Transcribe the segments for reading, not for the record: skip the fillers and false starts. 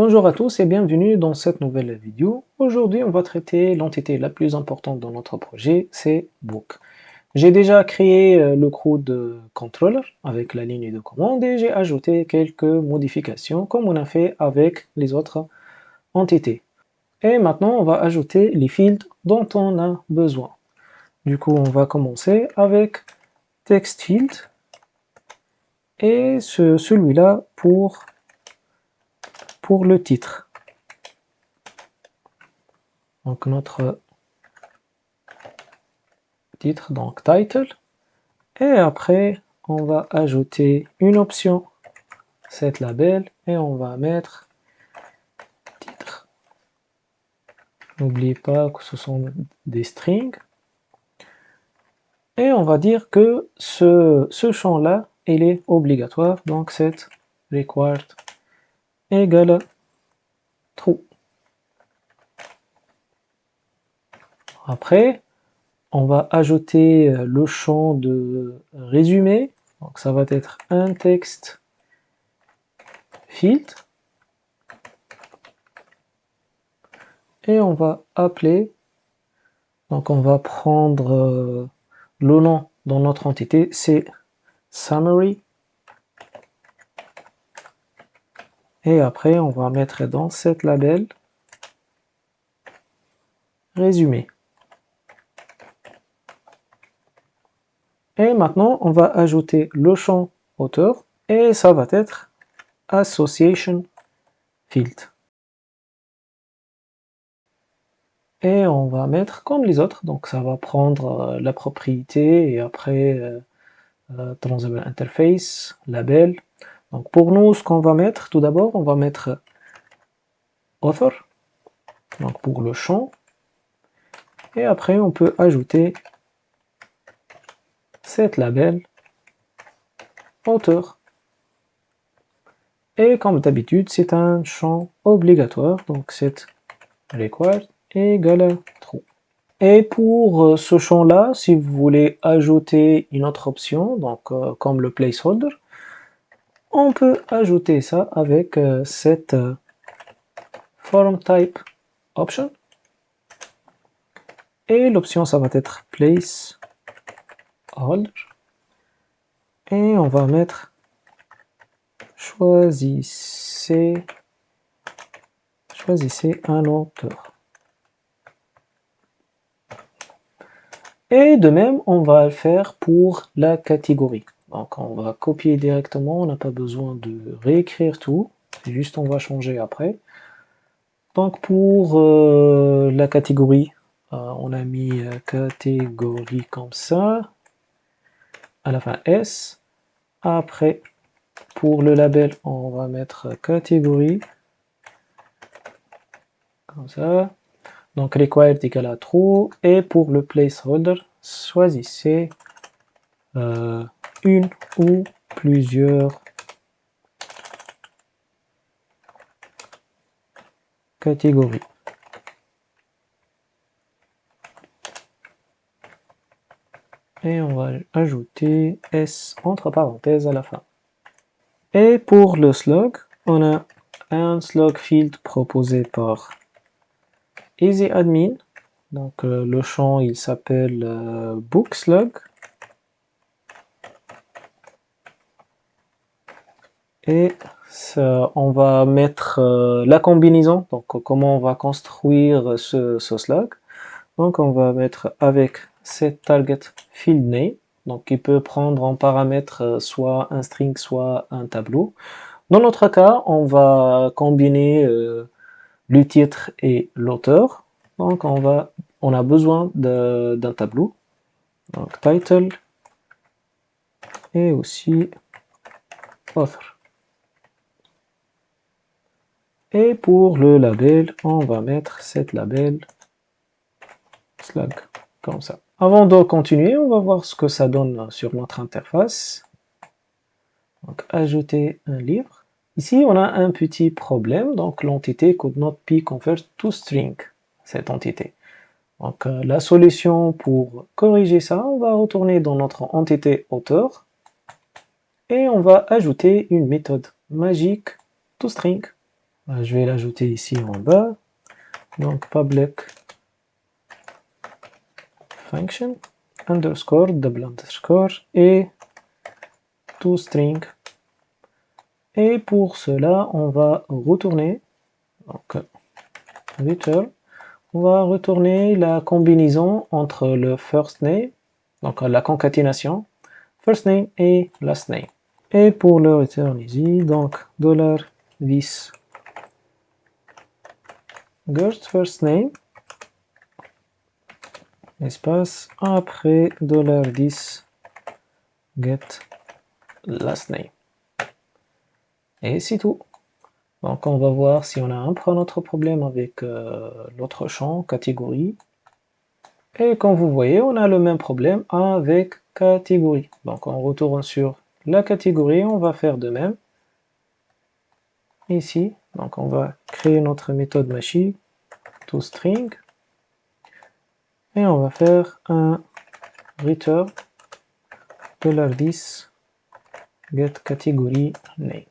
Bonjour à tous et bienvenue dans cette nouvelle vidéo. Aujourd'hui, on va traiter l'entité la plus importante dans notre projet, c'est book. J'ai déjà créé le CRUD controller avec la ligne de commande et j'ai ajouté quelques modifications comme on a fait avec les autres entités. Et maintenant, on va ajouter les fields dont on a besoin. Du coup, on va commencer avec text field et celui-là pour le titre. Donc notre titre, donc title. Et après, on va ajouter une option set label et on va mettre titre. N'oubliez pas que ce sont des strings. Et on va dire que ce champ-là, il est obligatoire, donc set required égale true. Après, on va ajouter le champ de résumé, donc ça va être un texte field. Et on va appeler, donc on va prendre le nom dans notre entité, c'est summary. Et après, on va mettre dans cette label résumé. Et maintenant, on va ajouter le champ auteur et ça va être association field. Et on va mettre comme les autres, donc ça va prendre la propriété et après transable interface, label. Donc pour nous, ce qu'on va mettre, tout d'abord, on va mettre author, donc pour le champ. Et après, on peut ajouter cette label auteur. Et comme d'habitude, c'est un champ obligatoire, donc set required égale true. Et pour ce champ-là, si vous voulez ajouter une autre option, donc comme le placeholder, on peut ajouter ça avec cette form type option. Et l'option, ça va être placeholder. Et on va mettre choisissez un auteur. Et de même, on va le faire pour la catégorie. Donc on va copier directement, on n'a pas besoin de réécrire tout, c'est juste on va changer après. Donc pour la catégorie, on a mis catégorie comme ça, à la fin S. Après, pour le label, on va mettre catégorie, comme ça. Donc required égale à true. Et pour le placeholder, choisissez une ou plusieurs catégories. Et on va ajouter S entre parenthèses à la fin. Et pour le slug, on a un slug field proposé par EasyAdmin. Donc le champ il s'appelle bookslug. Et ça, on va mettre la combinaison, donc comment on va construire ce slug. Donc on va mettre avec set target field name, donc il peut prendre en paramètre soit un string, soit un tableau. Dans notre cas, on va combiner le titre et l'auteur. Donc on a besoin d'un tableau. Donc title et aussi author. Et pour le label, on va mettre cette label slug, comme ça. Avant de continuer, on va voir ce que ça donne sur notre interface. Donc, ajouter un livre. Ici, on a un petit problème. Donc, l'entité could not be convert to string, cette entité. Donc, la solution pour corriger ça, on va retourner dans notre entité auteur et on va ajouter une méthode magique toString. Je vais l'ajouter ici en bas. Donc public function underscore double underscore et toString. Et pour cela, on va retourner, donc return, on va retourner la combinaison entre le first name, donc la concaténation, first name et last name. Et pour le return ici, donc $this get first name, espace, après $this get last name. Et c'est tout. Donc on va voir si on a un autre problème avec l'autre champ, catégorie. Et comme vous voyez, on a le même problème avec catégorie. Donc on retourne sur la catégorie, on va faire de même. Ici, donc on va créer notre méthode machine, toString. Et on va faire un return $this get category name.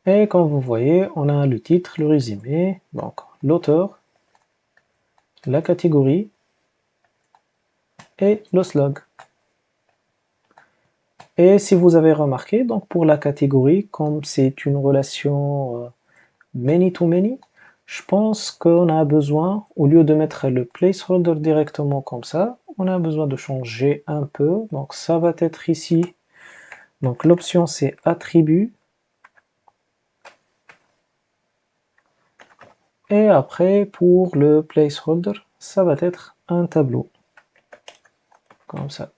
Et comme vous voyez, on a le titre, le résumé, donc l'auteur, la catégorie et le slug. Et si vous avez remarqué, donc pour la catégorie, comme c'est une relation many to many, je pense qu'on a besoin, au lieu de mettre le placeholder directement comme ça, on a besoin de changer un peu. Donc ça va être ici. Donc l'option c'est attribut. Et après, pour le placeholder, ça va être un tableau. Comme ça.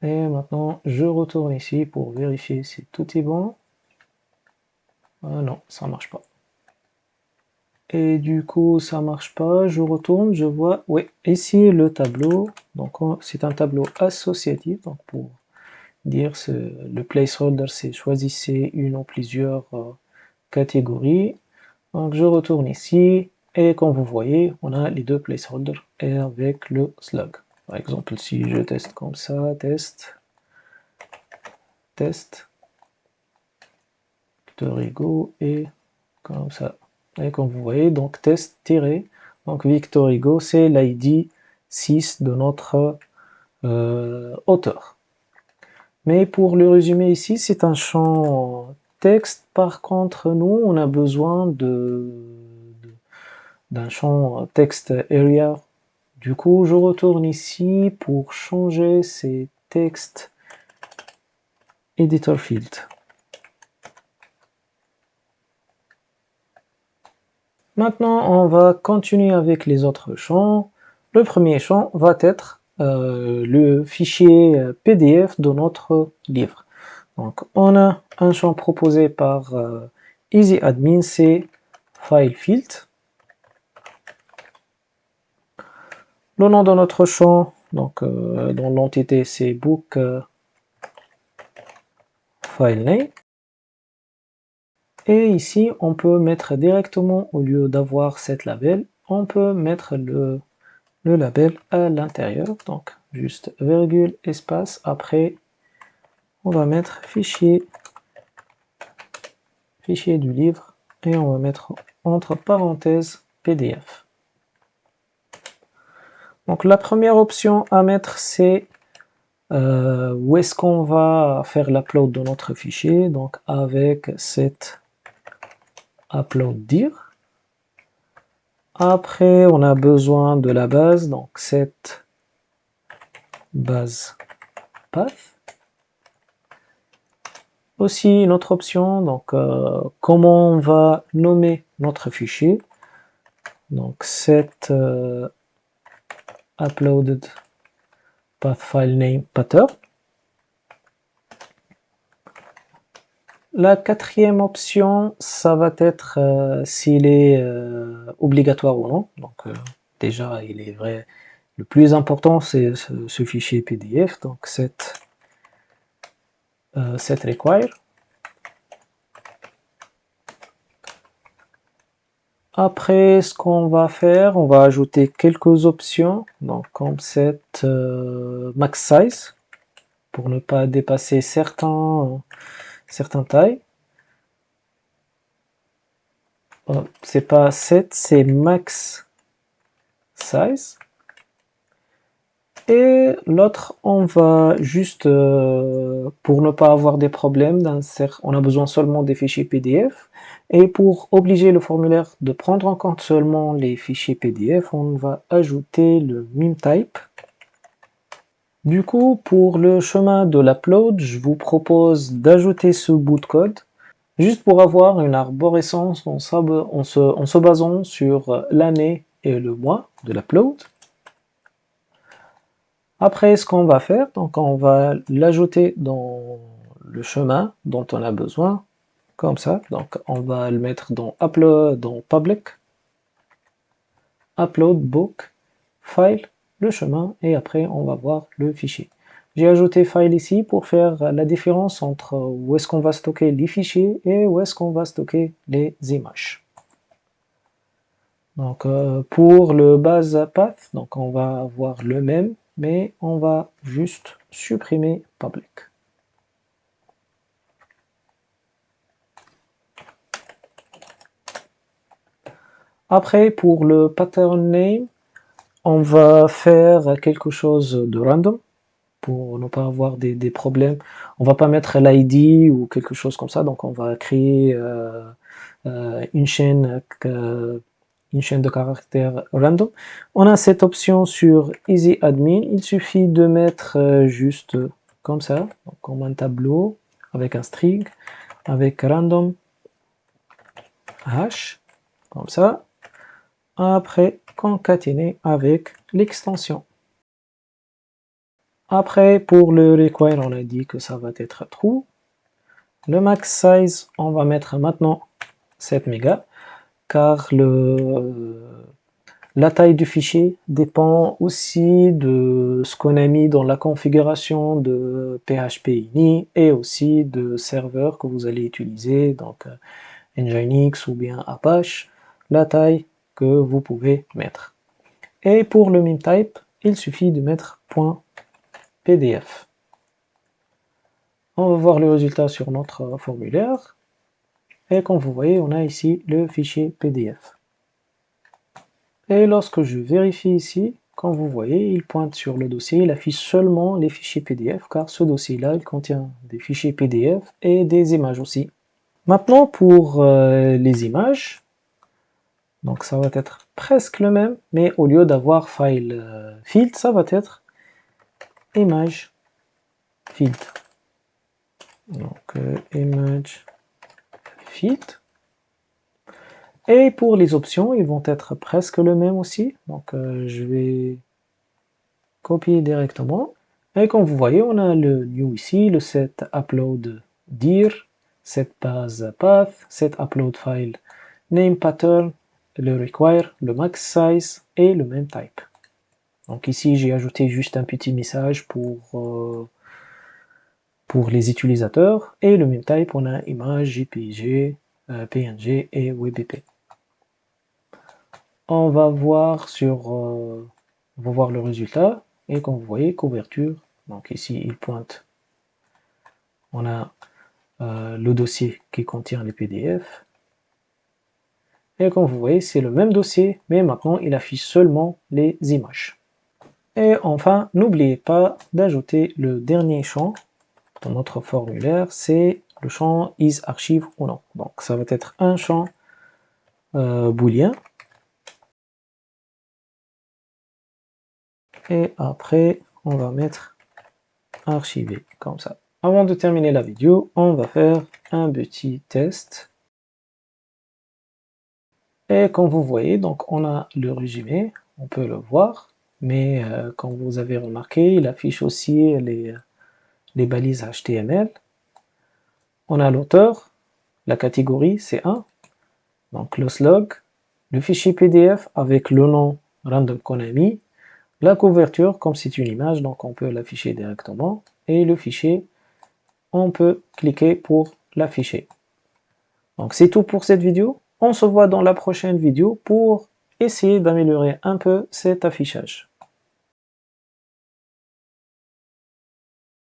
Et maintenant, je retourne ici pour vérifier si tout est bon. Ah non, ça marche pas. Et du coup, ça marche pas. Je retourne, je vois, oui, ici le tableau. Donc, c'est un tableau associatif. Donc, pour dire le placeholder, c'est choisissez une ou plusieurs catégories. Donc, je retourne ici. Et comme vous voyez, on a les deux placeholders et avec le slug. Par exemple, si je teste comme ça, test, Victor Hugo et comme ça. Et comme vous voyez, donc test tiré, donc Victor Hugo, c'est l'ID 6 de notre auteur. Mais pour le résumé ici, c'est un champ texte. Par contre, nous, on a besoin d'un champ text area. Du coup, je retourne ici pour changer ces textes editor field. Maintenant, on va continuer avec les autres champs. Le premier champ va être le fichier PDF de notre livre. Donc, on a un champ proposé par EasyAdmin, c'est FileField. Le nom de notre champ, donc dans l'entité, c'est Book File Name. Et ici, on peut mettre directement, au lieu d'avoir cette label, on peut mettre le label à l'intérieur. Donc, juste virgule, espace, après, on va mettre fichier du livre, et on va mettre entre parenthèses PDF. Donc, la première option à mettre, c'est où est-ce qu'on va faire l'upload de notre fichier. Donc, avec cette upload dir. Après, on a besoin de la base, donc cette base path. Aussi, une autre option, donc comment on va nommer notre fichier. Donc, set uploaded path file name pattern. La quatrième option, ça va être s'il est obligatoire ou non. Donc, déjà, il est vrai. Le plus important, c'est ce fichier PDF. Donc, set require. Après, ce qu'on va faire, on va ajouter quelques options, donc comme cette max size, pour ne pas dépasser certaines tailles. C'est pas 7, c'est max size. Et l'autre, on va juste, pour ne pas avoir des problèmes, on a besoin seulement des fichiers PDF. Et pour obliger le formulaire de prendre en compte seulement les fichiers PDF, on va ajouter le meme-type. Du coup, pour le chemin de l'upload, je vous propose d'ajouter ce bout de code, juste pour avoir une arborescence en se basant sur l'année et le mois de l'upload. Après, ce qu'on va faire, donc on va l'ajouter dans le chemin dont on a besoin, comme ça. Donc on va le mettre dans Upload, dans Public, Upload Book, File, le chemin, et après on va voir le fichier. J'ai ajouté File ici pour faire la différence entre où est-ce qu'on va stocker les fichiers et où est-ce qu'on va stocker les images. Donc pour le base path, donc on va avoir le même, mais on va juste supprimer public. Après, pour le pattern name, on va faire quelque chose de random pour ne pas avoir des problèmes. On va pas mettre l'ID ou quelque chose comme ça, donc on va créer une chaîne de caractères random. On a cette option sur Easy Admin. Il suffit de mettre juste comme ça, donc comme un tableau avec un string, avec random hash, comme ça. Après, concaténer avec l'extension. Après, pour le require, on a dit que ça va être true. Le max size, on va mettre maintenant 7 mégas, car la taille du fichier dépend aussi de ce qu'on a mis dans la configuration de PHP-ini et aussi de serveur que vous allez utiliser, donc Nginx ou bien Apache, la taille que vous pouvez mettre. Et pour le meme-type, il suffit de mettre .pdf. On va voir le résultat sur notre formulaire. Et comme vous voyez, on a ici le fichier PDF. Et lorsque je vérifie ici, comme vous voyez, il pointe sur le dossier, il affiche seulement les fichiers PDF, car ce dossier-là, il contient des fichiers PDF et des images aussi. Maintenant, pour les images, donc ça va être presque le même, mais au lieu d'avoir file field, ça va être image field. Donc image field. Et pour les options, ils vont être presque le même aussi. Donc je vais copier directement. Et comme vous voyez, on a le new ici, le set upload dir, set base path, set upload file name pattern, le require, le max size et le même type. Donc ici, j'ai ajouté juste un petit message pour les utilisateurs. Et le même type, on a image, JPG, PNG et WebP. On va voir le résultat. Et comme vous voyez, couverture. Donc ici, il pointe. On a le dossier qui contient les PDF. Et comme vous voyez, c'est le même dossier, mais maintenant, il affiche seulement les images. Et enfin, n'oubliez pas d'ajouter le dernier champ dans notre formulaire, c'est le champ isArchive ou non. Donc ça va être un champ booléen. Et après, on va mettre archivé, comme ça. Avant de terminer la vidéo, on va faire un petit test. Et comme vous voyez, donc on a le résumé, on peut le voir, mais comme vous avez remarqué, il affiche aussi les balises HTML. On a l'auteur, la catégorie C1, donc le slug, le fichier PDF avec le nom random qu'on a mis, la couverture, comme c'est une image, donc on peut l'afficher directement, et le fichier, on peut cliquer pour l'afficher. Donc c'est tout pour cette vidéo. on se voit dans la prochaine vidéo pour essayer d'améliorer un peu cet affichage.